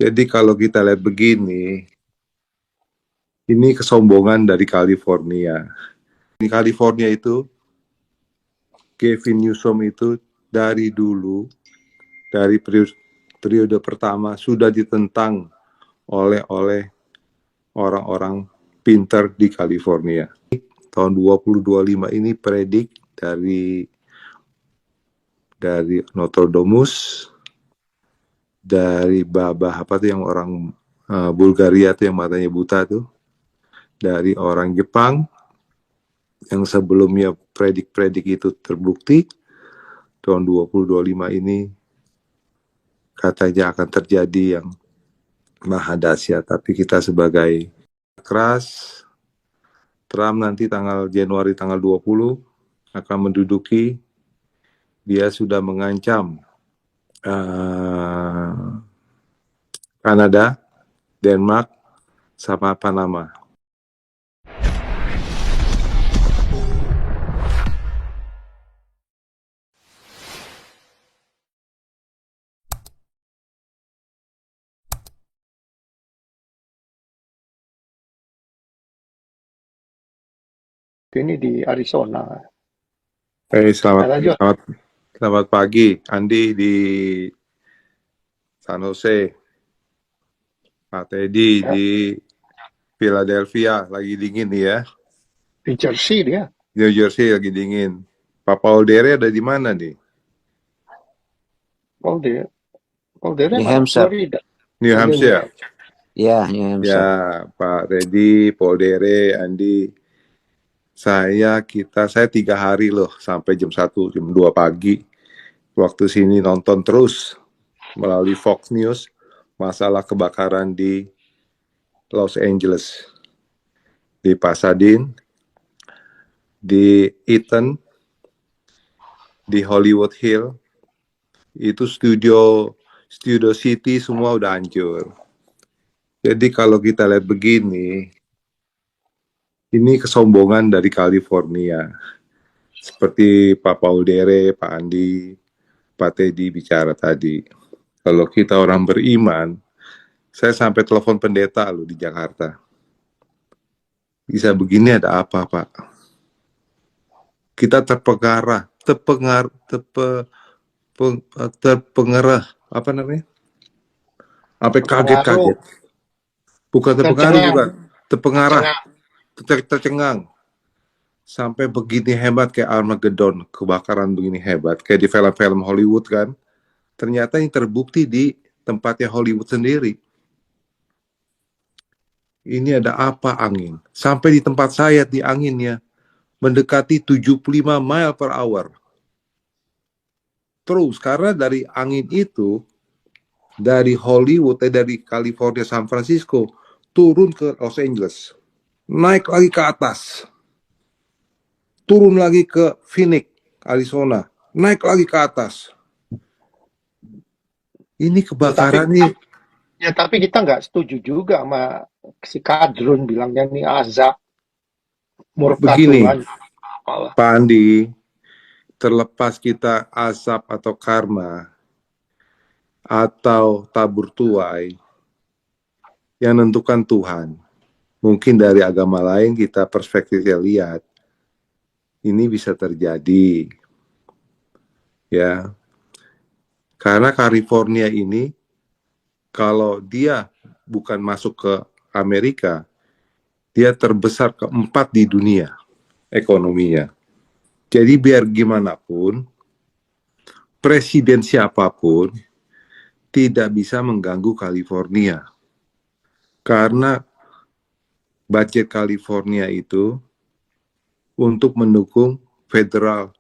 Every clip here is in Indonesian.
Jadi kalau kita lihat begini, ini kesombongan dari California. Di California itu, Gavin Newsom itu dari dulu, dari periode pertama sudah ditentang oleh orang-orang pintar di California. Tahun 2025 ini predik dari Nostradamus, dari Babah apa tuh yang orang Bulgaria tuh yang matanya buta tuh, dari orang Jepang yang sebelumnya predik itu terbukti. Tahun 2025 ini katanya akan terjadi yang maha dahsyat, tapi kita sebagai keras. Trump nanti Januari tanggal 20 akan menduduki, dia sudah mengancam Kanada, Denmark, sama Panama. Ini di Arizona. Selamat pagi, Andi di San Jose, Pak Teddy ya. Di Philadelphia lagi dingin nih ya. Di Jersey dia. New Jersey lagi dingin. Pak Paul Dere ada di mana nih? Paul Dere New Hampshire. Florida. New Hampshire. Ya, New Hampshire. Ya, Pak Teddy, Paul Dere, Andi. Saya 3 hari loh, sampai jam 1, jam 2 pagi. Waktu sini nonton terus melalui Fox News masalah kebakaran di Los Angeles, di Pasadena, di Eaton, di Hollywood Hill. Itu studio City semua udah hancur. Jadi kalau kita lihat begini, ini kesombongan dari California. Seperti Pak Paul Dere, Pak Andi, Pak Teddy bicara tadi. Kalau kita orang beriman, saya sampai telepon pendeta loh di Jakarta. Bisa begini ada apa, Pak? Kita terpengaruh, apa namanya? Sampai kaget-kaget. Bukan terpengaruh, bukan. Tercengang. Sampai begini hebat kayak Armageddon, kebakaran begini hebat. Kayak di film-film Hollywood kan. Ternyata yang terbukti di tempatnya Hollywood sendiri. Ini ada apa angin? Sampai di tempat saya di anginnya mendekati 75 mile per hour. Terus karena dari angin itu, dari Hollywood, dari California, San Francisco, turun ke Los Angeles. Naik lagi ke atas. Turun lagi ke Phoenix, Arizona. Naik lagi ke atas. Ini kebakaran nih. Ya tapi kita nggak setuju juga sama si Kadrun bilangnya ini azab murka Tuhan. Pak Andi, terlepas kita azab atau karma atau tabur tuai, yang menentukan Tuhan. Mungkin dari agama lain kita perspektifnya lihat, ini bisa terjadi. Ya. Karena California ini, kalau dia bukan masuk ke Amerika, dia terbesar keempat di dunia ekonominya. Jadi biar gimana pun, presiden siapapun tidak bisa mengganggu California. Karena budget California itu untuk mendukung federal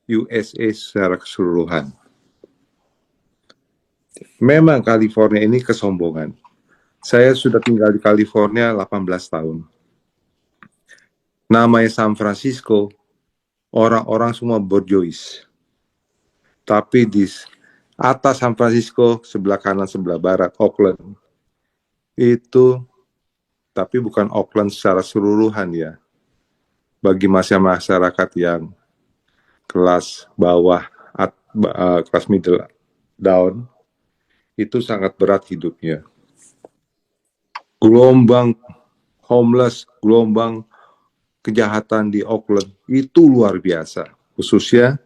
USA secara keseluruhan. Memang California ini kesombongan. Saya sudah tinggal di California 18 tahun. Namanya San Francisco, orang-orang semua berjois. Tapi di atas San Francisco, sebelah kanan, sebelah barat, Oakland, itu, tapi bukan Oakland secara keseluruhan ya. Bagi masyarakat yang kelas bawah, kelas middle down, itu sangat berat hidupnya. Gelombang homeless, gelombang kejahatan di Oakland itu luar biasa, khususnya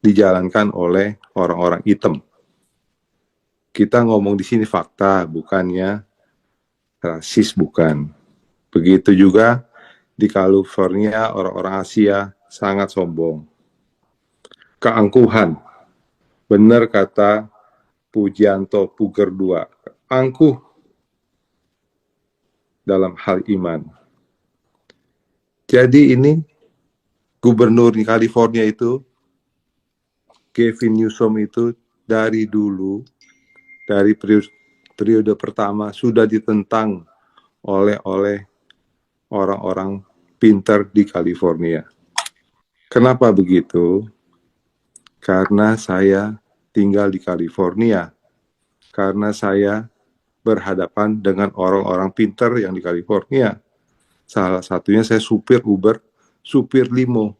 dijalankan oleh orang-orang hitam. Kita ngomong di sini fakta, bukannya rasis, bukan. Begitu juga di California, orang-orang Asia sangat sombong. Keangkuhan, benar kata Pujianto Puger II, angkuh dalam hal iman. Jadi ini gubernur di California itu, Gavin Newsom itu dari dulu, dari periode pertama sudah ditentang oleh orang-orang pintar di California. Kenapa begitu? Karena saya tinggal di California. Karena saya berhadapan dengan orang-orang pintar yang di California. Salah satunya saya supir Uber, supir limo.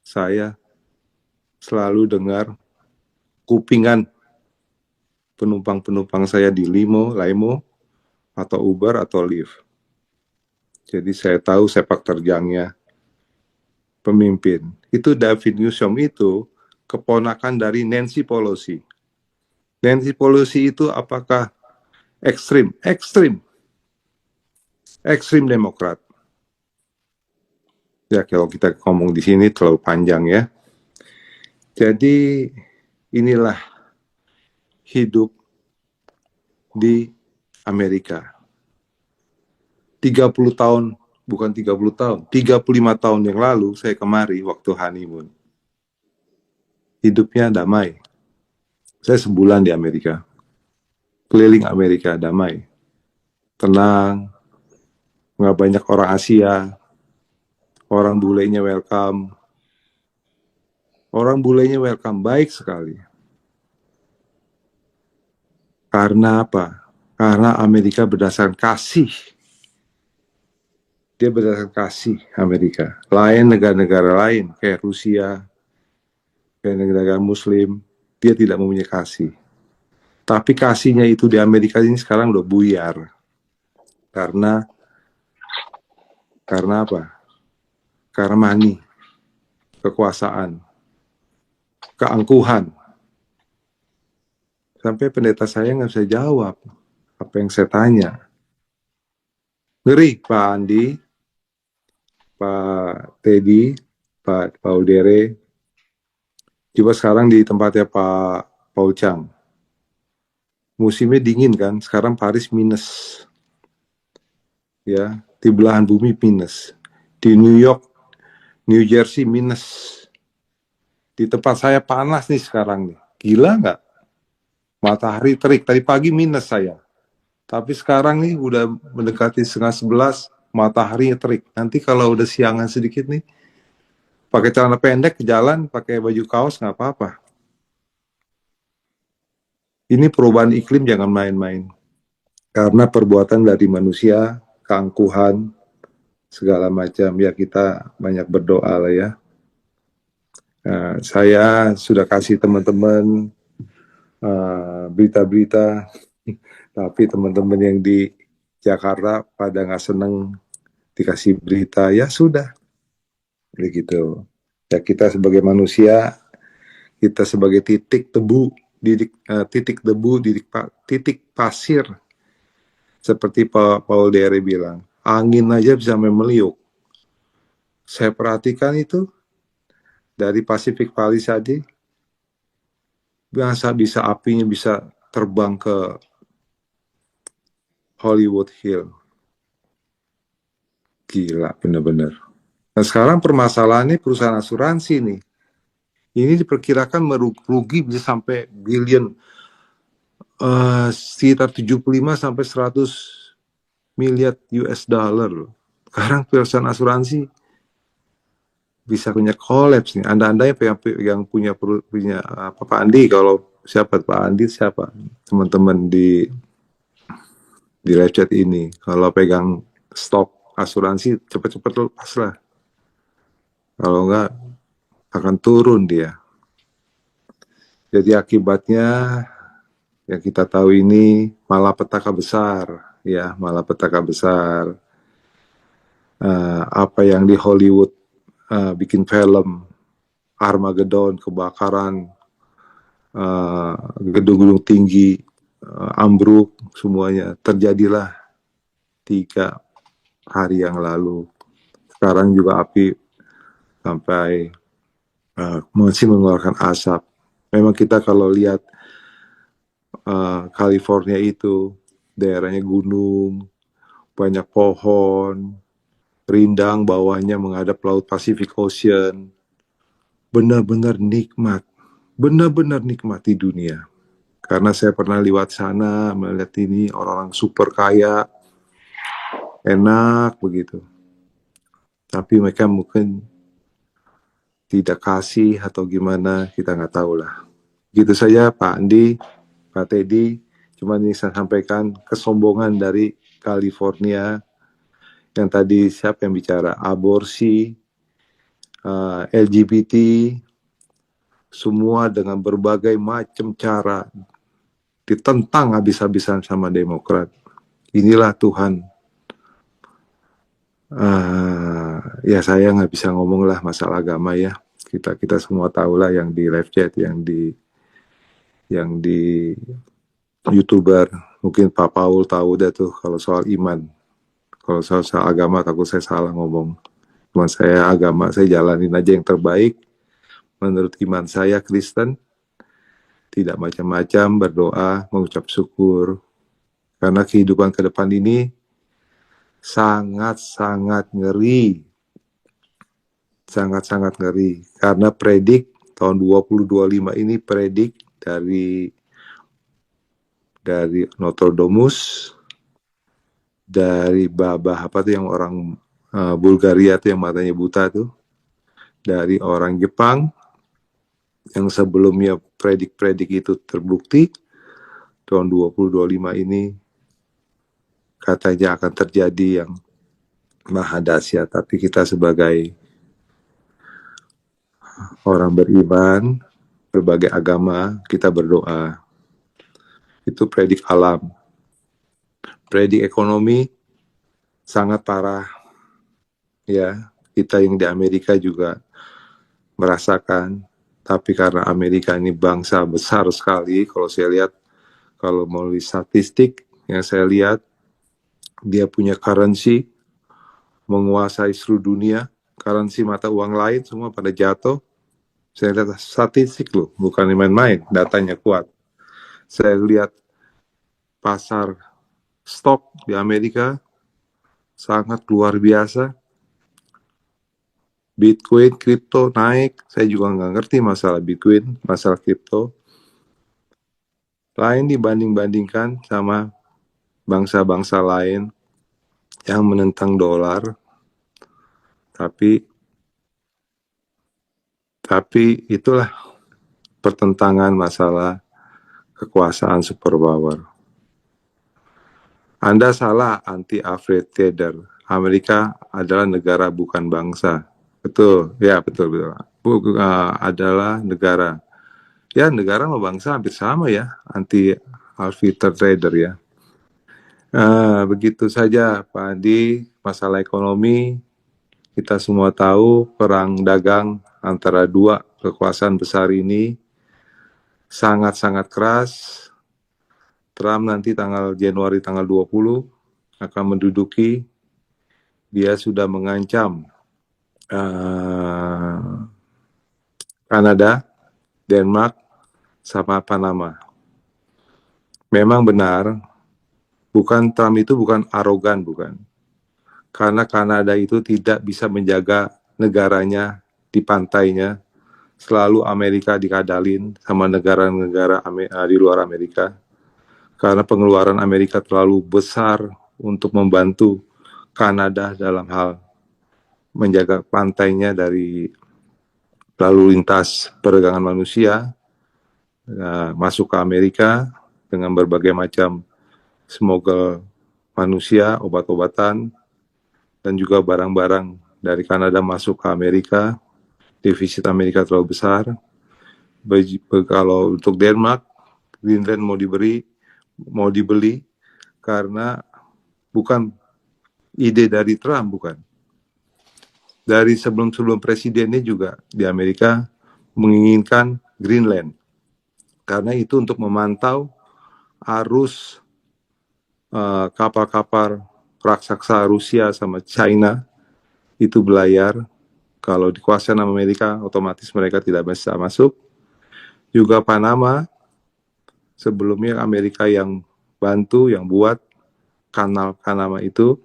Saya selalu dengar kupingan penumpang-penumpang saya di limo, atau Uber atau Lyft. Jadi saya tahu sepak terjangnya pemimpin. Itu Gavin Newsom itu keponakan dari Nancy Pelosi. Nancy Pelosi itu apakah ekstrim? Ekstrim Demokrat. Ya kalau kita ngomong di sini terlalu panjang ya. Jadi inilah hidup di Amerika. 30 tahun, bukan 30 tahun, 35 tahun yang lalu saya kemari waktu honeymoon. Hidupnya damai. Saya sebulan di Amerika. Keliling Amerika damai. Tenang. Nggak banyak orang Asia. Orang bulenya welcome. Orang bulenya welcome, baik sekali. Karena apa? Karena Amerika berdasarkan kasih. Dia berdasarkan kasih Amerika. Lain negara-negara lain, kayak Rusia, kayak negara Muslim, dia tidak mempunyai kasih. Tapi kasihnya itu di Amerika ini sekarang udah buyar. Karena apa? Karena money, kekuasaan, keangkuhan. Sampai pendeta saya nggak bisa jawab apa yang saya tanya. Ngeri, Pak Andi, Pak Teddy, Pak Paudere. Coba sekarang di tempatnya Pak Paul Chang. Musimnya dingin kan, sekarang Paris minus. Ya, di belahan bumi minus. Di New York, New Jersey minus. Di tempat saya panas nih sekarang nih. Gila nggak? Matahari terik, tadi pagi minus saya. Tapi sekarang nih udah mendekati 10:30, matahari terik. Nanti kalau udah siangan sedikit nih, pakai celana pendek ke jalan, pakai baju kaos nggak apa-apa. Ini perubahan iklim jangan main-main. Karena perbuatan dari manusia, keangkuhan, segala macam. Ya kita banyak berdoa lah ya. Saya sudah kasih teman-teman berita-berita, tapi teman-teman yang di Jakarta pada nggak seneng dikasih berita, ya sudah. Begitu. Ya kita sebagai manusia, kita sebagai titik debu, titik pasir, seperti Pak Paul Dere bilang, angin aja bisa meliuk. Saya perhatikan itu dari Pacific Palisades, bisa apinya bisa terbang ke Hollywood Hill. Gila, bener-bener. Nah sekarang permasalahannya perusahaan asuransi nih. Ini diperkirakan merugi bisa sampai billion, sekitar 75 sampai 100 miliar US dollar. Sekarang perusahaan asuransi bisa punya kolaps nih. Anda yang punya Pak Andi, kalau siapa Pak Andi siapa? Teman-teman di live chat ini, kalau pegang stok asuransi cepat-cepat lepas lah. Kalau enggak akan turun dia. Jadi akibatnya Yang kita tahu ini malapetaka besar, ya, malapetaka besar. Apa yang di Hollywood bikin film, Armageddon, kebakaran, gedung-gedung tinggi, ambruk, semuanya terjadilah 3 hari yang lalu. Sekarang juga api sampai masih mengeluarkan asap. Memang kita kalau lihat California itu daerahnya gunung, banyak pohon, rindang, bawahnya menghadap laut Pacific Ocean. Benar-benar nikmat di dunia. Karena saya pernah lewat sana, melihat ini orang-orang super kaya, enak begitu. Tapi mereka mungkin tidak kasih atau gimana, kita nggak tahu lah. Gitu saja Pak Andi, Pak Teddy, cuma ini saya sampaikan kesombongan dari California. Yang tadi siapa yang bicara? Aborsi, LGBT, semua dengan berbagai macam cara ditentang habis-habisan sama Demokrat. Inilah Tuhan. Ya saya nggak bisa ngomong lah masalah agama ya. Kita semua tahu lah yang di live chat, yang di YouTuber. Mungkin Pak Paul tahu dah tuh kalau soal iman. Kalau soal agama takut saya salah ngomong. Cuma saya agama, saya jalanin aja yang terbaik. Menurut iman saya Kristen, tidak macam-macam, berdoa, mengucap syukur. Karena kehidupan ke depan ini sangat-sangat ngeri. Sangat-sangat ngeri. Karena predik tahun 2025 ini predik dari Nostradamus, dari Babah apa tuh yang orang Bulgaria tuh yang matanya buta tuh, dari orang Jepang yang sebelumnya predik itu terbukti. Tahun 2025 ini katanya akan terjadi yang maha dahsyat. Tapi kita sebagai orang beriman, berbagai agama, kita berdoa. Itu predik alam. Predik ekonomi sangat parah. Ya, kita yang di Amerika juga merasakan. Tapi karena Amerika ini bangsa besar sekali, kalau saya lihat, kalau melalui statistik yang saya lihat, dia punya currency, menguasai seluruh dunia, currency mata uang lain semua pada jatuh. Saya lihat statistik loh, bukan main-main, datanya kuat. Saya lihat pasar stok di Amerika sangat luar biasa. Bitcoin, kripto naik. Saya juga nggak ngerti masalah Bitcoin, masalah kripto. Lain dibanding-bandingkan sama bangsa-bangsa lain yang menentang dolar. Tapi itulah pertentangan masalah kekuasaan superpower. Anda salah anti-Alfred Tedder. Amerika adalah negara bukan bangsa. Betul, ya betul. Adalah negara. Ya negara sama bangsa hampir sama ya, anti-Alfred Tedder ya. Begitu saja Pak Andi, masalah ekonomi. Kita semua tahu perang dagang antara 2 kekuasaan besar ini sangat-sangat keras. Trump nanti Januari tanggal 20 akan menduduki. Dia sudah mengancam Kanada, Denmark, sama Panama. Memang benar, Trump itu bukan arogan, bukan. Karena Kanada itu tidak bisa menjaga negaranya di pantainya. Selalu Amerika dikadalin sama negara-negara di luar Amerika. Karena pengeluaran Amerika terlalu besar untuk membantu Kanada dalam hal menjaga pantainya dari lalu lintas perdagangan manusia masuk ke Amerika dengan berbagai macam smuggle manusia, obat-obatan, dan juga barang-barang dari Kanada masuk ke Amerika. Defisit Amerika terlalu besar. Kalau untuk Denmark, Greenland mau dibeli karena bukan ide dari Trump, bukan. Dari sebelum presidennya juga di Amerika menginginkan Greenland. Karena itu untuk memantau arus kapal-kapal raksasa Rusia sama China itu berlayar. Kalau dikuasai sama Amerika, otomatis mereka tidak bisa masuk. Juga Panama, sebelumnya Amerika yang bantu, yang buat kanal Panama itu,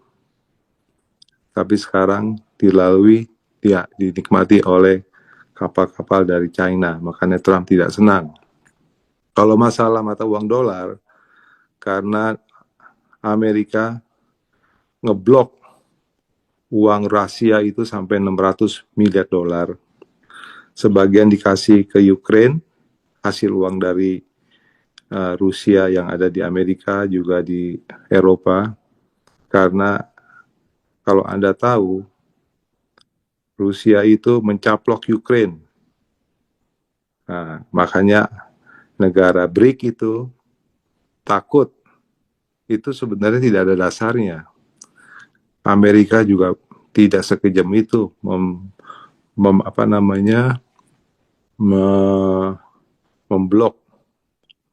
tapi sekarang dinikmati oleh kapal-kapal dari China. Makanya Trump tidak senang. Kalau masalah mata uang dolar, karena Amerika ngeblok uang Rusia itu sampai 600 miliar dolar. Sebagian dikasih ke Ukraine, hasil uang dari Rusia yang ada di Amerika, juga di Eropa. Karena kalau Anda tahu, Rusia itu mencaplok Ukraine. Nah, makanya negara BRIC itu takut. Itu sebenarnya tidak ada dasarnya. Amerika juga tidak sekejam itu memblok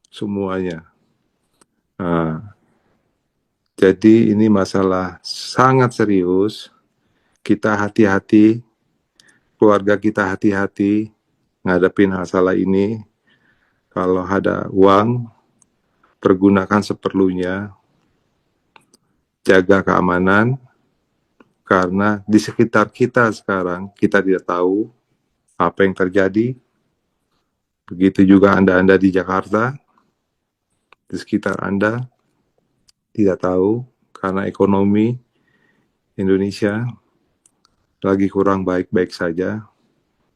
semuanya. Nah, jadi ini masalah sangat serius. Kita hati-hati, keluarga kita hati-hati ngadepin masalah ini. Kalau ada uang, pergunakan seperlunya, jaga keamanan, karena di sekitar kita sekarang, kita tidak tahu apa yang terjadi. Begitu juga Anda di Jakarta, di sekitar Anda, tidak tahu, karena ekonomi Indonesia lagi kurang baik-baik saja.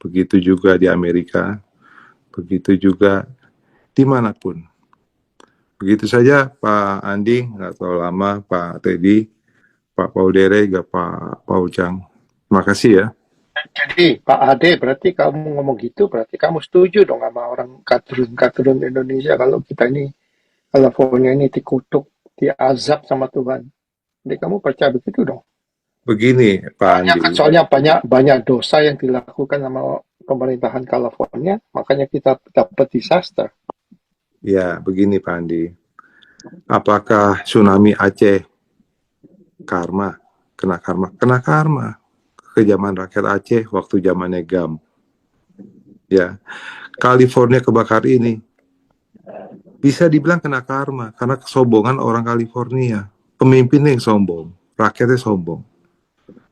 Begitu juga di Amerika, begitu juga dimanapun. Begitu saja Pak Andi, nggak terlalu lama, Pak Teddy, Pak Paul Dere, Pak Paul Chang. Terima kasih ya. Jadi Pak Ade, berarti kamu ngomong gitu, berarti kamu setuju dong sama orang kadrun Indonesia kalau kita ini, California ini dikutuk, diazab sama Tuhan. Jadi kamu percaya begitu dong? Begini Pak Andi. Soalnya banyak dosa yang dilakukan sama pemerintahan California, makanya kita dapat disaster. Ya, begini Pak Andi. Apakah tsunami Aceh karma? Kena karma? Kena karma. Kejaman rakyat Aceh waktu zamannya GAM. Ya, California kebakar ini bisa dibilang kena karma karena kesombongan orang California. Pemimpinnya yang sombong, rakyatnya sombong.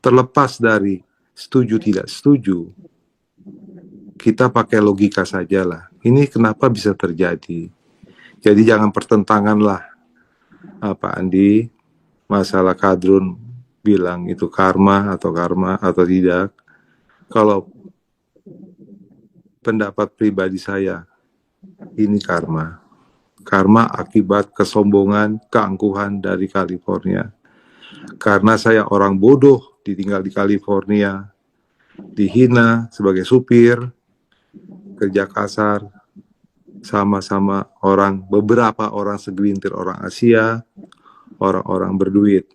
Terlepas dari setuju tidak setuju, kita pakai logika saja lah. Ini kenapa bisa terjadi? Jadi jangan pertentangan lah, Pak Andi, masalah kadrun bilang itu karma atau tidak. Kalau pendapat pribadi saya, ini karma. Karma akibat kesombongan, keangkuhan dari California. Karena saya orang bodoh, ditinggal di California, dihina sebagai supir, kerja kasar, sama-sama beberapa orang segelintir orang Asia, orang-orang berduit.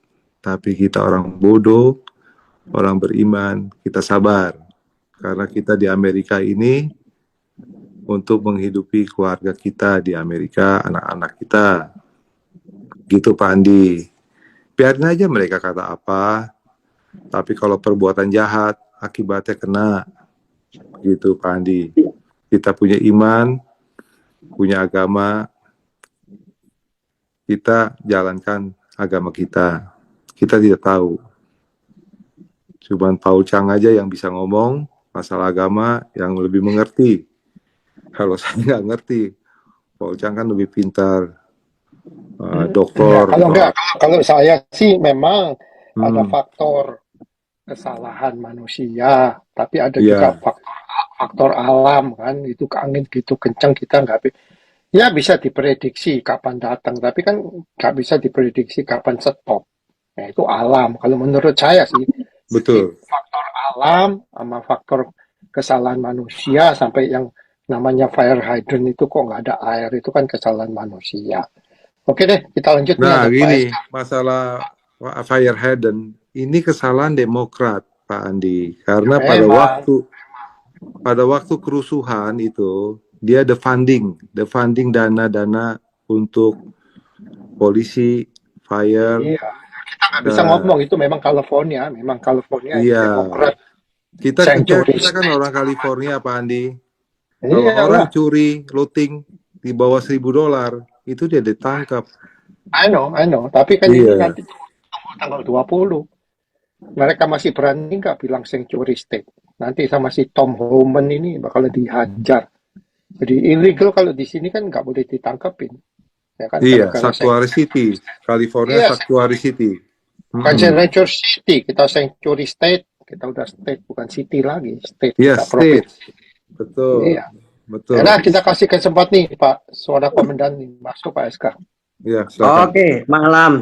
Tapi kita orang bodoh, orang beriman, kita sabar. Karena kita di Amerika ini untuk menghidupi keluarga kita di Amerika, anak-anak kita. Gitu Pak Andi. Biarin aja mereka kata apa, tapi kalau perbuatan jahat, akibatnya kena. Gitu Pak Andi. Kita punya iman, punya agama, kita jalankan agama kita. Kita tidak tahu. Cuman Paul Chang aja yang bisa ngomong masalah agama, yang lebih mengerti. Kalau saya nggak ngerti, Paul Chang kan lebih pintar, dokter. Kalau saya sih memang ada faktor kesalahan manusia, tapi ada juga faktor alam kan, itu angin gitu kencang kita nggak bisa diprediksi kapan datang, tapi kan nggak bisa diprediksi kapan stop. Nah itu alam. Kalau menurut saya sih, betul. Faktor alam sama faktor kesalahan manusia sampai yang namanya fire hydrant itu kok nggak ada air, itu kan kesalahan manusia. Oke deh, kita lanjut nih, Nah, ada Pak gini, SK. masalah fire hydrant ini kesalahan Demokrat, Pak Andi, karena Memang. pada waktu kerusuhan itu dia the funding dana-dana untuk polisi, fire. Iya, kita nggak bisa ngomong, itu memang California itu Iya. Demokrat. Kita Sanctuary kan State. orang California, Pak Andi. Kalau Iya orang lah, curi, looting di bawah $1.000, itu dia ditangkap. I know. Tapi kan ini Iya. nanti tunggu tanggal 20. Mereka masih berani nggak bilang sanctuary state? Nanti sama si Tom Homan ini bakal dihajar. Jadi illegal kalau di sini kan nggak boleh ditangkapin. Ya kan, Iya, gara-gara Sanctuary City, California Iya, Sanctuary City. bukan sanctuary city, kita sanctuary state. Kita udah state, bukan city lagi. State, Iya, kita state. provinsi. Betul. Iya. Betul. Nah, kita kasih kesempatan nih Pak Suara Komandan nih, masuk Pak SK. Iya, silakan. Oke, malam.